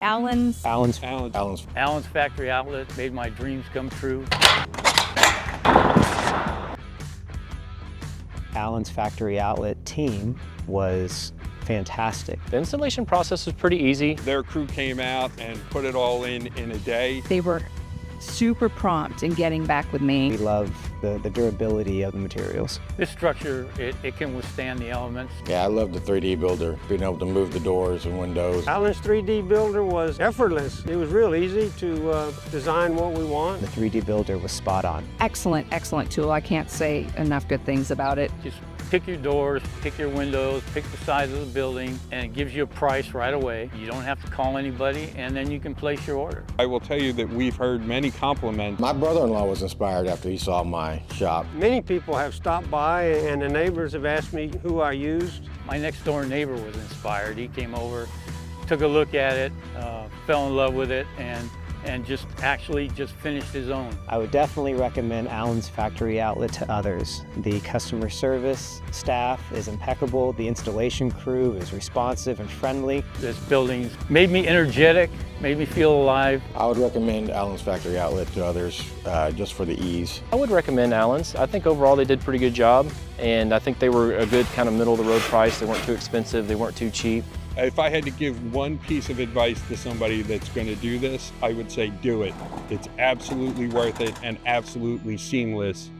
Allen's Factory Outlet made my dreams come true. Allen's Factory Outlet team was fantastic. The installation process was pretty easy. Their crew came out and put it all in a day. They were super prompt in getting back with me. We love the durability of the materials. This structure, it can withstand the elements. Yeah, I love the 3D builder, being able to move the doors and windows. Allen's 3D builder was effortless. It was real easy to design what we want. The 3D builder was spot on. Excellent, excellent tool. I can't say enough good things about it. Just pick your doors, pick your windows, pick the size of the building, and it gives you a price right away. You don't have to call anybody, and then you can place your order. I will tell you that we've heard many compliments. My brother-in-law was inspired after he saw my shop. Many people have stopped by and the neighbors have asked me who I used. My next door neighbor was inspired. He came over, took a look at it, fell in love with it, and just finished his own. I would definitely recommend Allen's Factory Outlet to others. The customer service staff is impeccable. The installation crew is responsive and friendly. This building made me energetic, made me feel alive. I would recommend Allen's Factory Outlet to others just for the ease. I would recommend Allen's. I think overall they did a pretty good job, and I think they were a good kind of middle-of-the-road price. They weren't too expensive, they weren't too cheap. If I had to give one piece of advice to somebody that's going to do this, I would say do it. It's absolutely worth it and absolutely seamless.